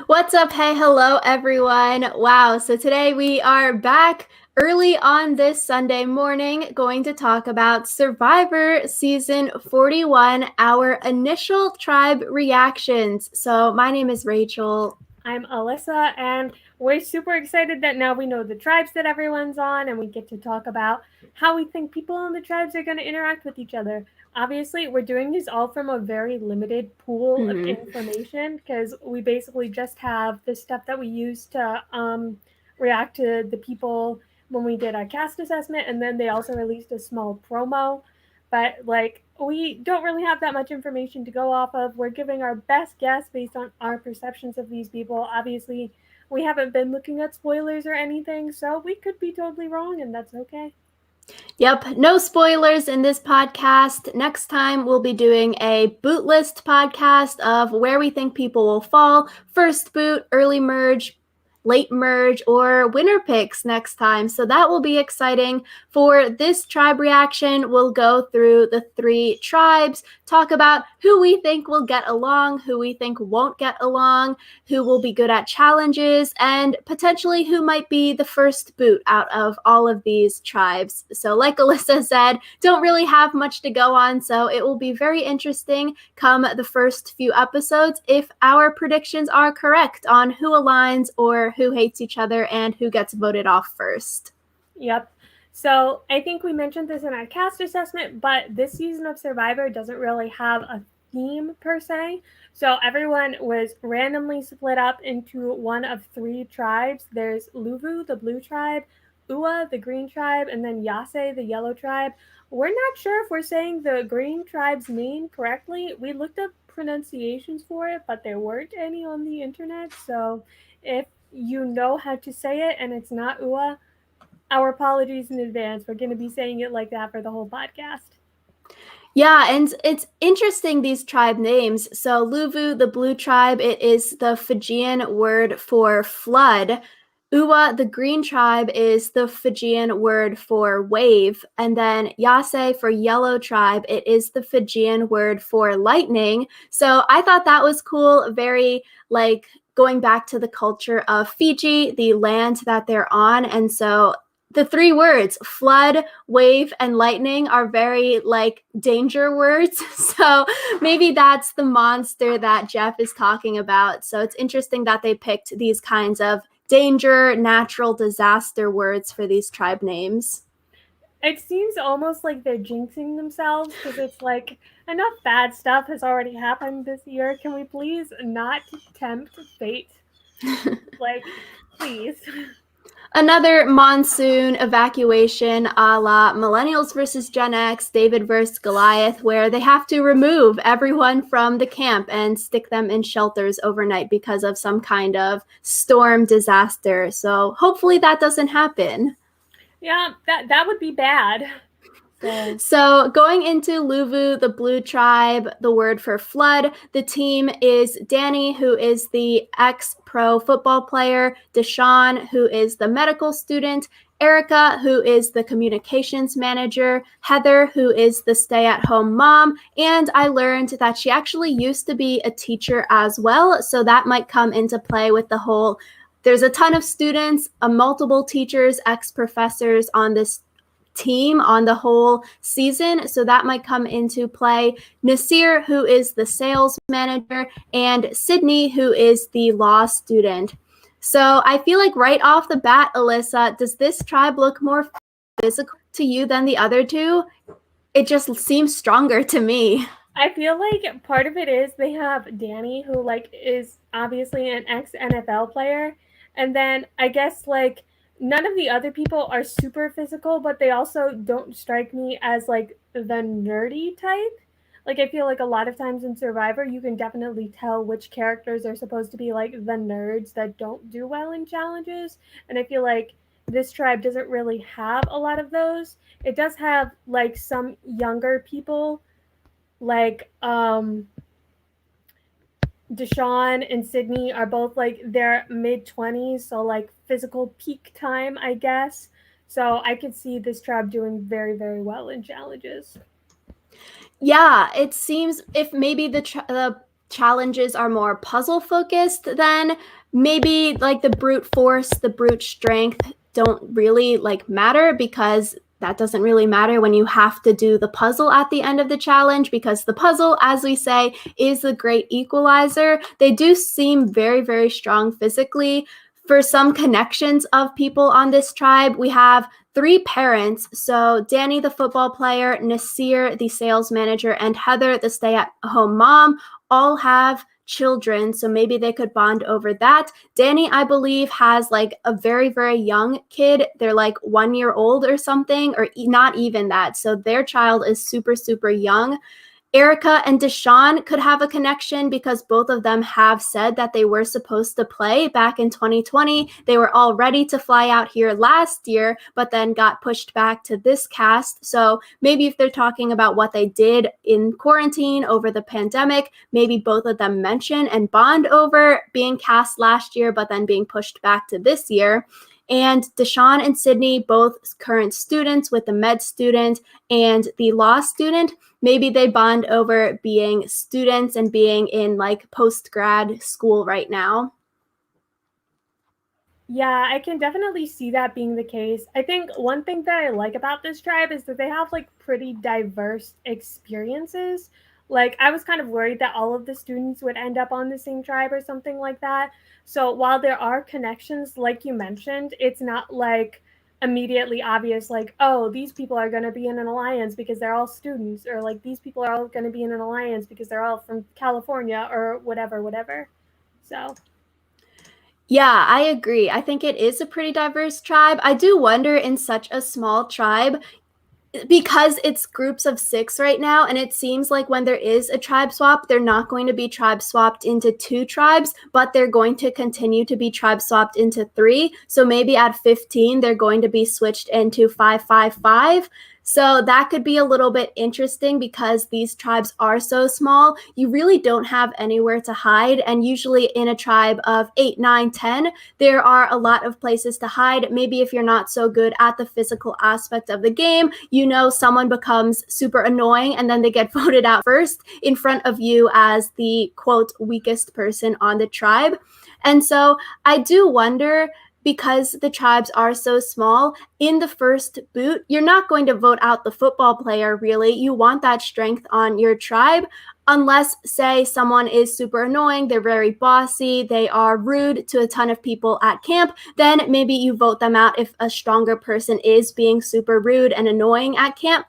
What's up? Hey, hello, everyone. Wow, so today we are back early on this Sunday morning going to talk about Survivor Season 41, our initial tribe reactions. So, my name is Rachel. I'm Alyssa, and we're super excited that now we know the tribes that everyone's on, and we get to talk about how we think people in the tribes are going to interact with each other. Obviously, we're doing these all from a very limited pool of Mhm. information because we basically just have the stuff that we use to react to the people when we did our cast assessment, and then they also released a small promo. But we don't really have that much information to go off of. We're giving our best guess based on our perceptions of these people. Obviously, we haven't been looking at spoilers or anything, so we could be totally wrong, and that's okay. Yep, no spoilers in this podcast. Next time, we'll be doing a boot list podcast of where we think people will fall. First boot, early merge, late merge, or winner picks next time. So that will be exciting. For this tribe reaction, we'll go through the three tribes, talk about who we think will get along, who we think won't get along, who will be good at challenges, and potentially who might be the first boot out of all of these tribes. So, like Alyssa said, don't really have much to go on, so it will be very interesting come the first few episodes if our predictions are correct on who aligns or who hates each other and who gets voted off first. Yep. So I think we mentioned this in our cast assessment, but this season of Survivor doesn't really have a theme per se. So everyone was randomly split up into one of three tribes. There's Luvu, the blue tribe, Ua, the green tribe, and then Yase, the yellow tribe. We're not sure if we're saying the green tribe's name correctly. We looked up pronunciations for it, but there weren't any on the internet. So if you know how to say it and it's not Ua, our apologies in advance. We're going to be saying it like that for the whole podcast. Yeah, and it's interesting, these tribe names. So, Luvu, the blue tribe, it is the Fijian word for flood. Uwa, the green tribe, is the Fijian word for wave. And then Yase, for yellow tribe, it is the Fijian word for lightning. So, I thought that was cool. Very like going back to the culture of Fiji, the land that they're on. And so, the three words flood, wave, and lightning are very like danger words. So maybe that's the monster that Jeff is talking about. So it's interesting that they picked these kinds of danger, natural disaster words for these tribe names. It seems almost like they're jinxing themselves because it's like enough bad stuff has already happened this year. Can we please not tempt fate? Like, please. Another monsoon evacuation a la Millennials versus Gen X, David versus Goliath, where they have to remove everyone from the camp and stick them in shelters overnight because of some kind of storm disaster. So hopefully that doesn't happen. Yeah, that would be bad. So, going into Luvu, the blue tribe, the word for flood, the team is Danny, who is the ex pro football player, Deshawn, who is the medical student, Erica, who is the communications manager, Heather, who is the stay at home mom, and I learned that she actually used to be a teacher as well. So, that might come into play with the whole. There's a ton of students, multiple teachers, ex professors on this team on the whole season. So that might come into play. Nasir, who is the sales manager, and Sydney, who is the law student. So I feel like right off the bat, Alyssa, does this tribe look more physical to you than the other two? It just seems stronger to me. I feel like part of it is they have Danny, who is obviously an ex NFL player, and then I guess none of the other people are super physical, but they also don't strike me as like the nerdy type. Like I feel like a lot of times in Survivor, you can definitely tell which characters are supposed to be like the nerds that don't do well in challenges, and I feel like this tribe doesn't really have a lot of those. It does have like some younger people like Deshawn and Sydney are both like their mid 20s, so like physical peak time, I guess. So I could see this tribe doing very, very well in challenges. Yeah, it seems if maybe the challenges are more puzzle focused, then maybe like the brute force, the brute strength don't really like matter, because that doesn't really matter when you have to do the puzzle at the end of the challenge, because the puzzle, as we say, is the great equalizer. They do seem very, very strong physically. For some connections of people on this tribe, we have 3 parents. So Danny, the football player, Nasir, the sales manager, and Heather, the stay-at-home mom, all have children, so maybe they could bond over that. Danny, I believe, has like a very, very young kid. They're like 1 year old or something, or not even that. So their child is super, super young. Erica and Deshawn could have a connection because both of them have said that they were supposed to play back in 2020. They were all ready to fly out here last year, but then got pushed back to this cast. So maybe if they're talking about what they did in quarantine over the pandemic, maybe both of them mention and bond over being cast last year, but then being pushed back to this year. And Deshawn and Sydney, both current students with the med student and the law student, maybe they bond over being students and being in like post-grad school right now. Yeah, I can definitely see that being the case. I think one thing that I like about this tribe is that they have like pretty diverse experiences. Like, I was kind of worried that all of the students would end up on the same tribe or something like that. So while there are connections, like you mentioned, it's not like immediately obvious, like, oh, these people are going to be in an alliance because they're all students, or like these people are all going to be in an alliance because they're all from California or whatever. So. Yeah, I agree. I think it is a pretty diverse tribe. I do wonder, in such a small tribe, because it's groups of 6 right now, and it seems like when there is a tribe swap, they're not going to be tribe swapped into 2 tribes, but they're going to continue to be tribe swapped into 3. So maybe at 15, they're going to be switched into 555. So that could be a little bit interesting because these tribes are so small. You really don't have anywhere to hide. And usually in a tribe of 8, 9, 10, there are a lot of places to hide. Maybe if you're not so good at the physical aspect of the game, you know, someone becomes super annoying and then they get voted out first in front of you as the quote weakest person on the tribe. And so I do wonder, because the tribes are so small, in the first boot, you're not going to vote out the football player, really. You want that strength on your tribe, unless, say, someone is super annoying, they're very bossy, they are rude to a ton of people at camp, then maybe you vote them out if a stronger person is being super rude and annoying at camp.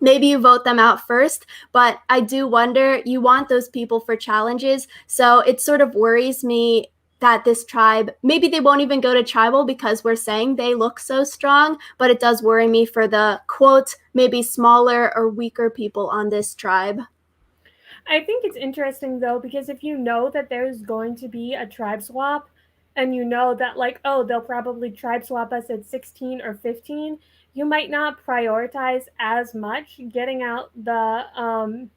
Maybe you vote them out first, but I do wonder, you want those people for challenges, so it sort of worries me that this tribe, maybe they won't even go to tribal because we're saying they look so strong, but it does worry me for the quote, maybe smaller or weaker people on this tribe. I think it's interesting though, because if you know that there's going to be a tribe swap, and you know that, like, oh, they'll probably tribe swap us at 16 or 15, you might not prioritize as much getting out the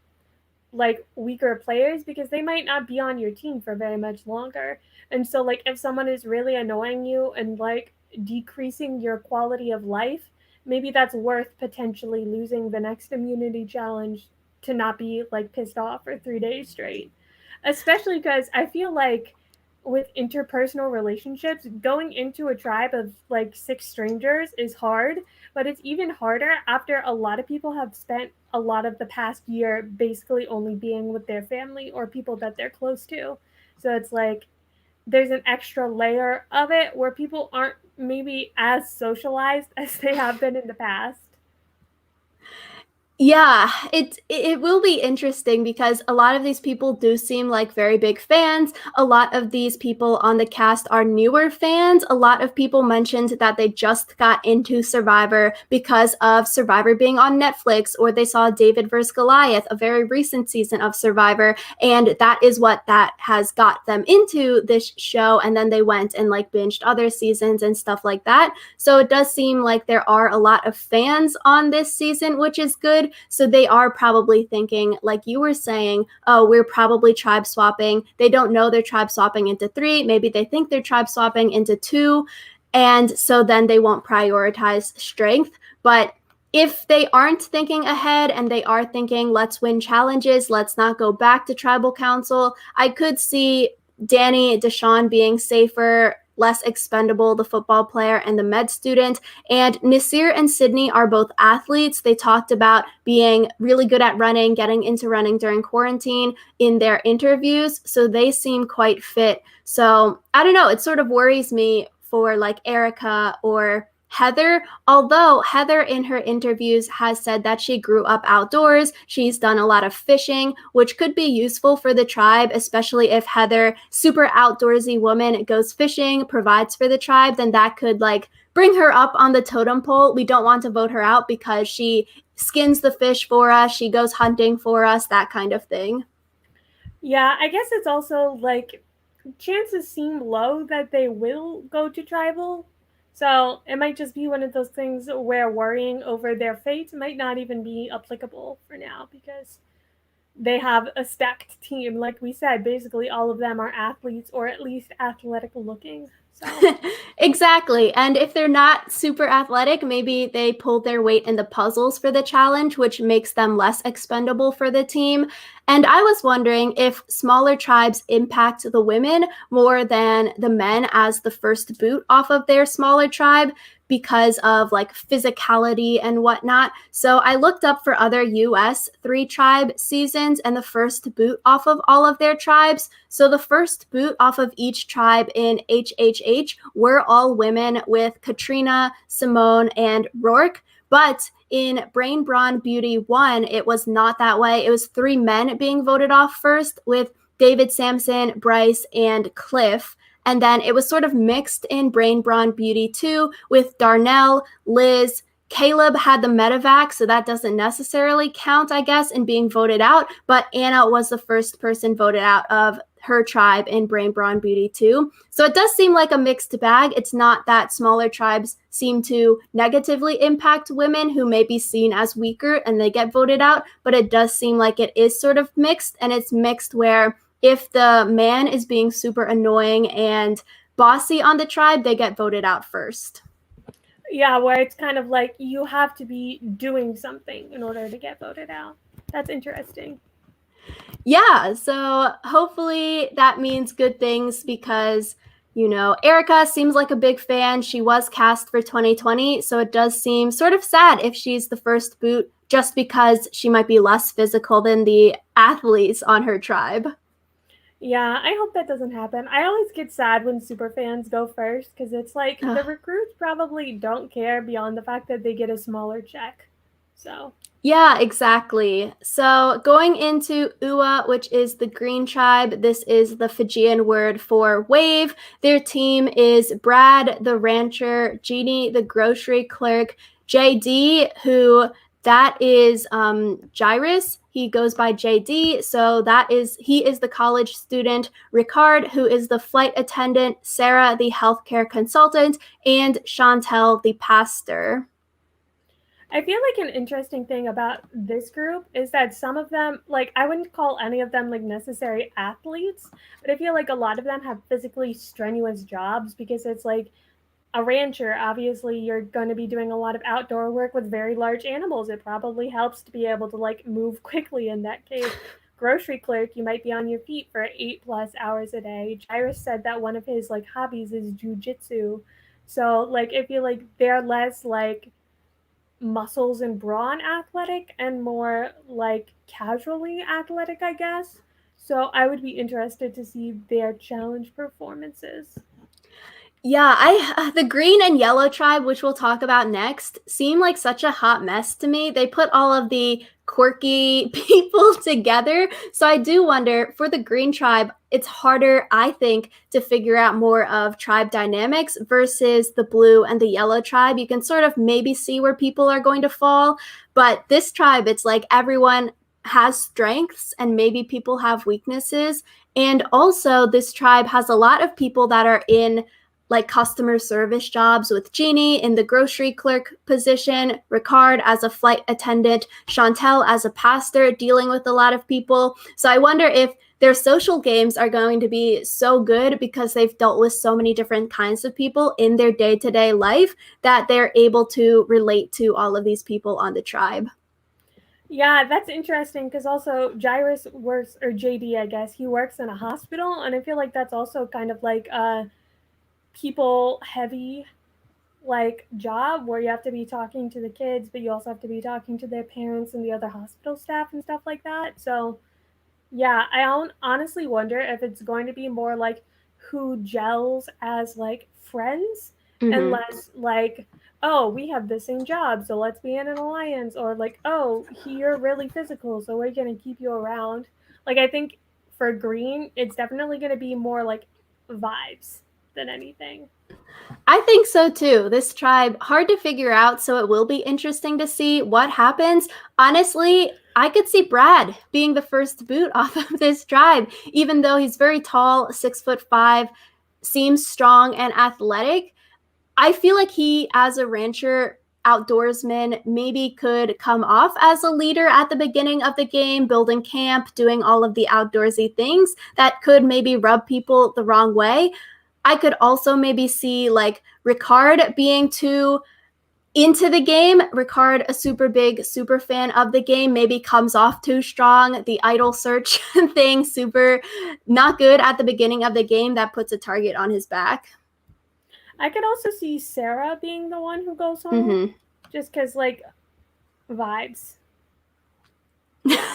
like weaker players, because they might not be on your team for very much longer. And so like if someone is really annoying you and like decreasing your quality of life, maybe that's worth potentially losing the next immunity challenge to not be like pissed off for 3 days straight. Especially because I feel like with interpersonal relationships, going into a tribe of like 6 strangers is hard, but it's even harder after a lot of people have spent a lot of the past year basically only being with their family or people that they're close to. So it's like there's an extra layer of it where people aren't maybe as socialized as they have been in the past. Yeah, it will be interesting because a lot of these people do seem like very big fans. A lot of these people on the cast are newer fans. A lot of people mentioned that they just got into Survivor because of Survivor being on Netflix, or they saw David vs. Goliath, a very recent season of Survivor, and that is what that has got them into this show. And then they went and like binged other seasons and stuff like that. So it does seem like there are a lot of fans on this season, which is good. So they are probably thinking, like you were saying, oh, we're probably tribe swapping. They don't know they're tribe swapping into 3. Maybe they think they're tribe swapping into 2. And so then they won't prioritize strength. But if they aren't thinking ahead and they are thinking, let's win challenges, let's not go back to tribal council, I could see Danny, Deshawn being safer, less expendable, the football player and the med student. And Nasir and Sydney are both athletes. They talked about being really good at running, getting into running during quarantine in their interviews. So they seem quite fit. So I don't know. It sort of worries me for like Erica or Heather, although Heather in her interviews has said that she grew up outdoors, she's done a lot of fishing, which could be useful for the tribe, especially if Heather, super outdoorsy woman, goes fishing, provides for the tribe, then that could like bring her up on the totem pole. We don't want to vote her out because she skins the fish for us, she goes hunting for us, that kind of thing. Yeah, I guess it's also like chances seem low that they will go to tribal. So it might just be one of those things where worrying over their fate might not even be applicable for now because they have a stacked team. Like we said, basically all of them are athletes or at least athletic looking. So Exactly. And if they're not super athletic, maybe they pulled their weight in the puzzles for the challenge, which makes them less expendable for the team. And I was wondering if smaller tribes impact the women more than the men as the first boot off of their smaller tribe because of like physicality and whatnot. So I looked up for other US 3-tribe seasons and the first boot off of all of their tribes. So the first boot off of each tribe in HHH were all women with Katrina, Simone, and Rourke. But in Brain Brawn Beauty 1, it was not that way. It was 3 men being voted off first with David Sampson, Bryce, and Cliff. And then it was sort of mixed in Brain Brawn Beauty 2 with Darnell, Liz, Caleb had the medevac, so that doesn't necessarily count, I guess, in being voted out. But Anna was the first person voted out of her tribe in Brain Brawn Beauty 2. So it does seem like a mixed bag. It's not that smaller tribes seem to negatively impact women who may be seen as weaker and they get voted out, but it does seem like it is sort of mixed, and it's mixed where if the man is being super annoying and bossy on the tribe, they get voted out first. yeah, where it's kind of like you have to be doing something in order to get voted out. That's interesting. Yeah, so hopefully that means good things because, you know, Erica seems like a big fan. She was cast for 2020, so it does seem sort of sad if she's the first boot just because she might be less physical than the athletes on her tribe. Yeah, I hope that doesn't happen. I always get sad when super fans go first because it's like the recruits probably don't care beyond the fact that they get a smaller check. So yeah, exactly. So going into Ua, which is the green tribe, this is the Fijian word for wave. Their team is Brad, the rancher, Jeannie, the grocery clerk, JD, who that is Jairus. He goes by JD. So he is the college student, Ricard, who is the flight attendant, Sarah, the healthcare consultant, and Chantel, the pastor. I feel like an interesting thing about this group is that some of them, like, I wouldn't call any of them like necessary athletes, but I feel like a lot of them have physically strenuous jobs because it's like a rancher, obviously you're going to be doing a lot of outdoor work with very large animals. It probably helps to be able to like move quickly in that case. Grocery clerk, you might be on your feet for 8+ hours a day. Jairus said that one of his like hobbies is jujitsu. So like I feel like they're less like muscles and brawn athletic and more like casually athletic, I guess. So I would be interested to see their challenge performances. Yeah, the green and yellow tribe, which we'll talk about next, seem like such a hot mess to me. They put all of the quirky people together. So I do wonder for the green tribe, it's harder, I think, to figure out more of tribe dynamics versus the blue and the yellow tribe. You can sort of maybe see where people are going to fall. But this tribe, it's like everyone has strengths and maybe people have weaknesses. And also, this tribe has a lot of people that are in like customer service jobs with Jeannie in the grocery clerk position, Ricard as a flight attendant, Chantel as a pastor dealing with a lot of people. So I wonder if their social games are going to be so good because they've dealt with so many different kinds of people in their day-to-day life that they're able to relate to all of these people on the tribe. Yeah, that's interesting because also Jairus works, or JD, I guess, he works in a hospital, and I feel like that's also kind of like a people heavy like job where you have to be talking to the kids, but you also have to be talking to their parents and the other hospital staff and stuff like that. So yeah, I honestly wonder if it's going to be more like who gels as like friends and Mm-hmm. less like, oh, we have the same job, so let's be in an alliance, or like, oh, you're really physical, so we're going to keep you around. Like, I think for Green, it's definitely going to be more like vibes than anything. I think so too. This tribe, hard to figure out, so it will be interesting to see what happens. Honestly, I could see Brad being the first boot off of this tribe, even though he's very tall, 6'5", seems strong and athletic. I feel like he, as a rancher, outdoorsman, maybe could come off as a leader at the beginning of the game, building camp, doing all of the outdoorsy things that could maybe rub people the wrong way. I could also maybe see like Ricard being too into the game. Ricard, a super big super fan of the game, maybe comes off too strong. The idol search thing, super not good at the beginning of the game, that puts a target on his back. I could also see Sarah being the one who goes home, Mm-hmm. just because, like, vibes. Yeah.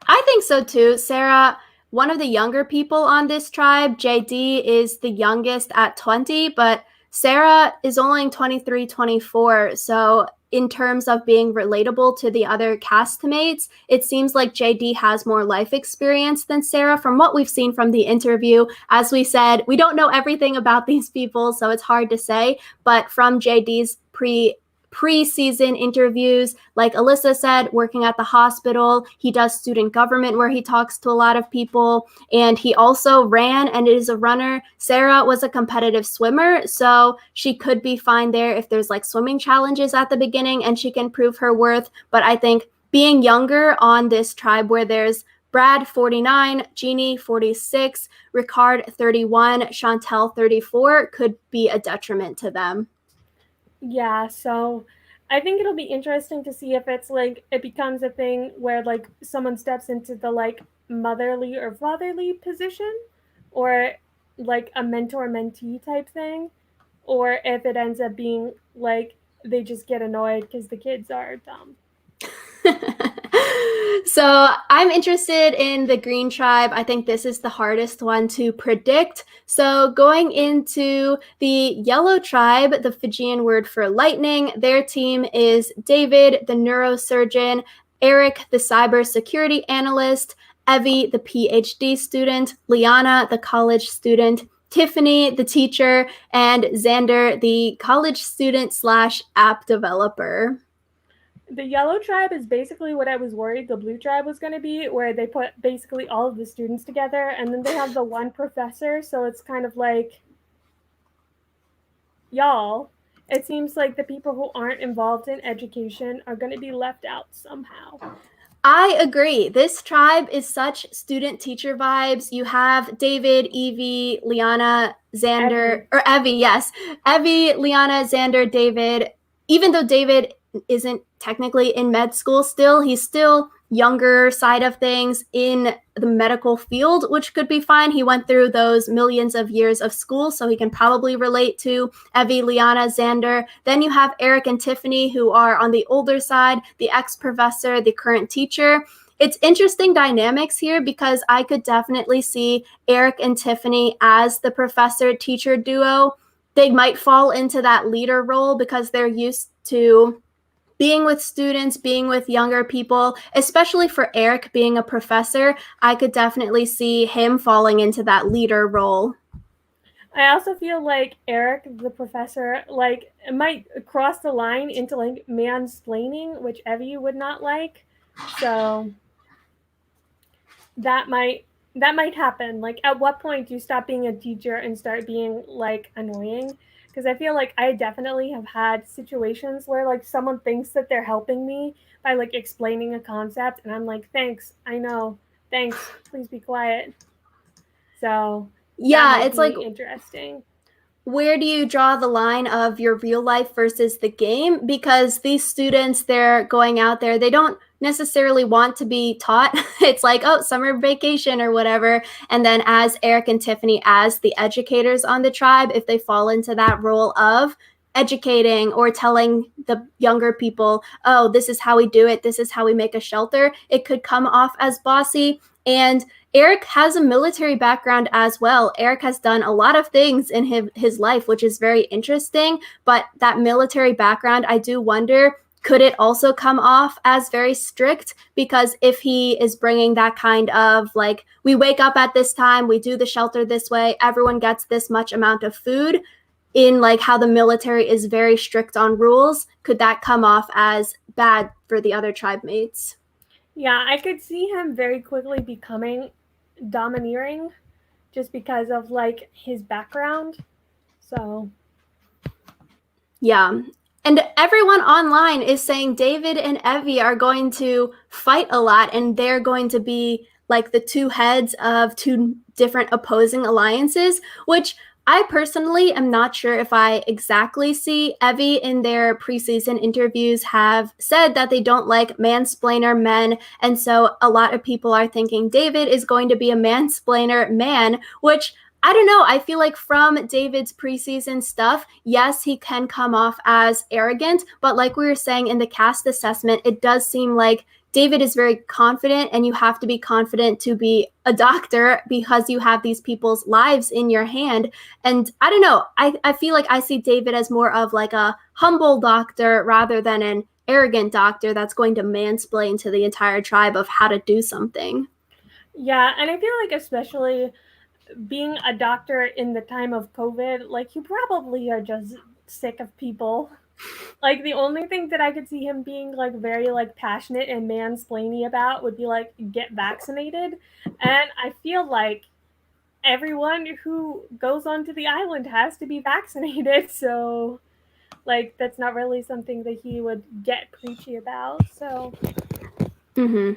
I think so too. Sarah, one of the younger people on this tribe, JD is the youngest at 20, but Sarah is only 23, 24. So, in terms of being relatable to the other castmates, it seems like JD has more life experience than Sarah from what we've seen from the interview. As we said, we don't know everything about these people, so it's hard to say. But from JD's preseason interviews, like Alyssa said, working at the hospital, he does student government where he talks to a lot of people, and he also ran and is a runner. Sarah was a competitive swimmer, so she could be fine there if there's like swimming challenges at the beginning and she can prove her worth. But I think being younger on this tribe where there's Brad 49, Jeannie 46, Ricard 31, Chantel 34 could be a detriment to them. Yeah, so I think it'll be interesting to see if it's like it becomes a thing where like someone steps into the like motherly or fatherly position, or like a mentor mentee type thing, or if it ends up being like they just get annoyed because the kids are dumb. So I'm interested in the Green Tribe. I think this is the hardest one to predict. So going into the Yellow Tribe, the Fijian word for lightning, their team is David, the neurosurgeon, Eric, the cybersecurity analyst, Evie, the PhD student, Liana, the college student, Tiffany, the teacher, and Xander, the college student slash app developer. The yellow tribe is basically what I was worried the blue tribe was going to be, where they put basically all of the students together and then they have the one professor. So it's kind of like, y'all, it seems like the people who aren't involved in education are going to be left out somehow. I agree. This tribe is such student teacher vibes. You have David, Evie, Liana, Xander, Evie. or Evie, yes. Evie, Liana, Xander, David. Even though David isn't technically in med school still, he's still younger side of things in the medical field, which could be fine. He went through those millions of years of school, so he can probably relate to Evie, Liana, Xander. Then you have Eric and Tiffany, who are on the older side, the ex-professor, the current teacher. It's interesting dynamics here because I could definitely see Eric and Tiffany as the professor-teacher duo. They might fall into that leader role because they're used to being with students, being with younger people, especially for Eric being a professor. I could definitely see him falling into that leader role. I also feel like Eric, the professor, like it might cross the line into like mansplaining, which Evie would not like. So that might that might happen. Like, at what point do you stop being a teacher and start being like annoying? Because I feel like I definitely have had situations where like someone thinks that they're helping me by like explaining a concept and I'm like, thanks, I know, Thanks. Please be quiet. So that Yeah, might it's like, be interesting. where do you draw the line of your real life versus the game? Because these students, they're going out there, they don't necessarily want to be taught. It's like, oh, summer vacation or whatever. And then as Eric and Tiffany, as the educators on the tribe, if they fall into that role of educating or telling the younger people, oh, this is how we do it, this is how we make a shelter, it could come off as bossy. And Eric has a military background as well. Eric has done a lot of things in his life, which is very interesting. But that military background, I do wonder, could it also come off as very strict? Because if he is bringing that kind of like, we wake up at this time, we do the shelter this way, everyone gets this much amount of food, in like how the military is very strict on rules, could that come off as bad for the other tribe mates? Yeah, I could see him very quickly becoming domineering just because of like his background. So, yeah. And everyone online is saying David and Evie are going to fight a lot, and they're going to be like the two heads of two different opposing alliances, which I personally am not sure if I exactly see. Evie in their preseason interviews have said that they don't like mansplainer men. And so a lot of people are thinking David is going to be a mansplainer man, which I don't know. I feel like from David's preseason stuff, yes, he can come off as arrogant, but like we were saying in the cast assessment, it does seem like David is very confident, and you have to be confident to be a doctor because you have these people's lives in your hand. And I don't know. I feel like I see David as more of like a humble doctor rather than an arrogant doctor that's going to mansplain to the entire tribe of how to do something. yeah, and I feel like especially being a doctor in the time of COVID, like you probably are just sick of people. Like the only thing that I could see him being like very like passionate and mansplaining about would be like get vaccinated. And I feel like everyone who goes onto the island has to be vaccinated. So like that's not really something that he would get preachy about. So Mm-hmm.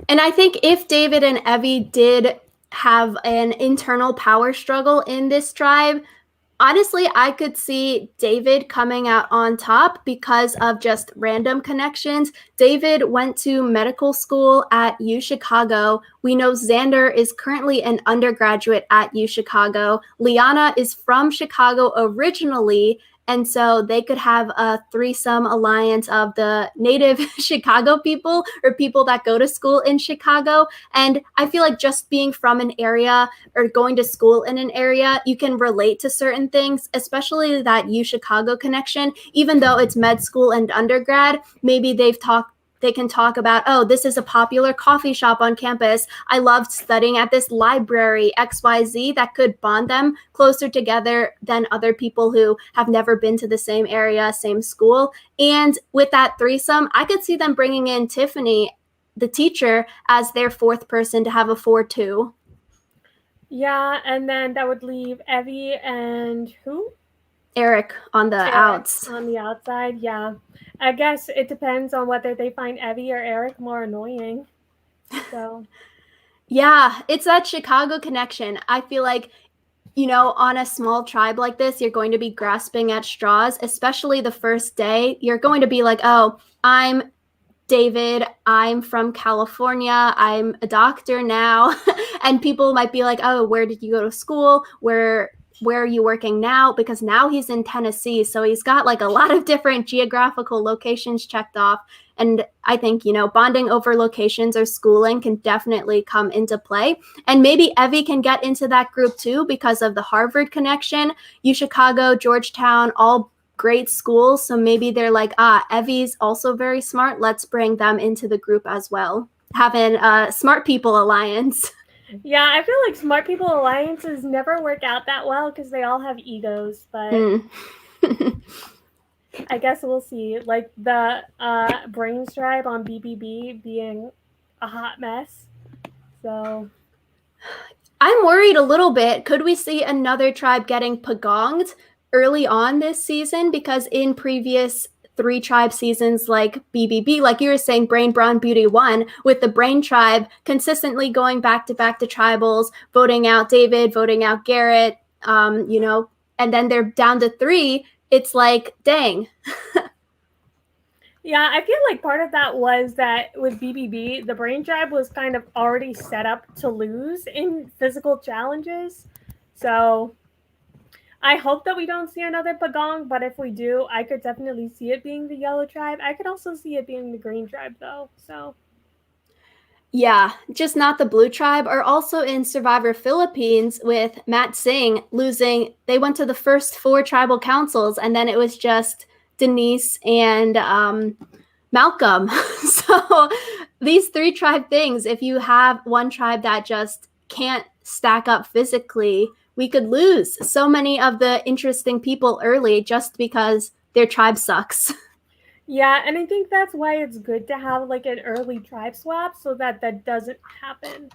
And I think if David and Evie did have an internal power struggle in this tribe, honestly, I could see David coming out on top because of just random connections. David went to medical school at U Chicago. We know Xander is currently an undergraduate at U Chicago. Liana is from Chicago originally. And so they could have a threesome alliance of the native Chicago people or people that go to school in Chicago. And I feel like just being from an area or going to school in an area, you can relate to certain things, especially that U Chicago connection. Even though it's med school and undergrad, maybe they can talk about, oh, this is a popular coffee shop on campus. I loved studying at this library, XYZ, that could bond them closer together than other people who have never been to the same area, same school. And with that threesome, I could see them bringing in Tiffany, the teacher, as their fourth person to have a 4-2. yeah, and then that would leave Evie and who? Eric on the Eric outs. on the outside. Yeah, I guess it depends on whether they find Evie or Eric more annoying. So Yeah, it's that Chicago connection. I feel like, on a small tribe like this, you're going to be grasping at straws, especially the first day. You're going to be like, oh, I'm David, I'm from California, I'm a doctor now. And people might be like, oh, where did you go to school? Where are you working now? Because now he's in Tennessee. So he's got like a lot of different geographical locations checked off. And I think, bonding over locations or schooling can definitely come into play. And maybe Evie can get into that group too because of the Harvard connection. U Chicago, Georgetown, all great schools. So maybe they're like, Evie's also very smart. Let's bring them into the group as well. Having a smart people alliance. yeah, I feel like smart people alliances never work out that well because they all have egos. But I guess we'll see. Like the Brains tribe on BBB being a hot mess. So I'm worried a little bit. Could we see another tribe getting pagonged early on this season? Because in previous 3-tribe seasons like BBB, like you were saying, Brain Brown Beauty won, with the Brain Tribe consistently going back to tribals, voting out David, voting out Garrett, and then they're down to 3. It's like, dang. Yeah, I feel like part of that was that with BBB, the Brain Tribe was kind of already set up to lose in physical challenges. So I hope that we don't see another Pagong, but if we do, I could definitely see it being the Yellow Tribe. I could also see it being the Green Tribe, though. So yeah, just not the Blue Tribe. Or also in Survivor Philippines with Matt Singh losing, they went to the first 4 tribal councils, and then it was just Denise and Malcolm. So these 3-tribe things, if you have one tribe that just can't stack up physically, we could lose so many of the interesting people early just because their tribe sucks. yeah, and I think that's why it's good to have like an early tribe swap so that that doesn't happen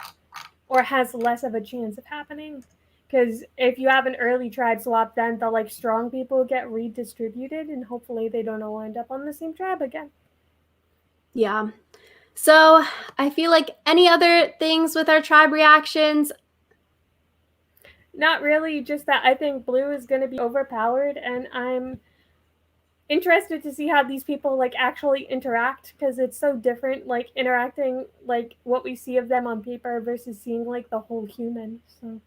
or has less of a chance of happening. Because if you have an early tribe swap, then the like strong people get redistributed, and hopefully they don't all end up on the same tribe again. Yeah. So I feel like any other things with our tribe reactions? Not really, just that I think blue is going to be overpowered, and I'm interested to see how these people like actually interact because it's so different like interacting like what we see of them on paper versus seeing like the whole human. So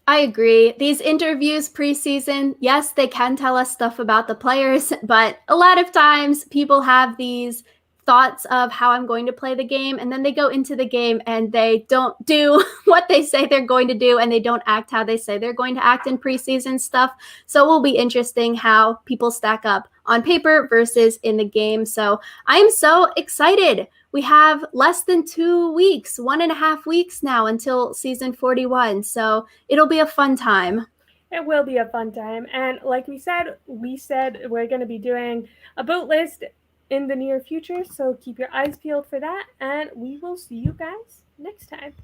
I agree. These interviews preseason, yes, they can tell us stuff about the players, but a lot of times people have these thoughts of how I'm going to play the game, and then they go into the game and they don't do what they say they're going to do, and they don't act how they say they're going to act in preseason stuff. So it will be interesting how people stack up on paper versus in the game. So I'm so excited. We have less than 2 weeks, 1.5 weeks now until season 41. So it'll be a fun time. it will be a fun time. And like we said we're going to be doing a boat list in the near future. So keep your eyes peeled for that. And we will see you guys next time.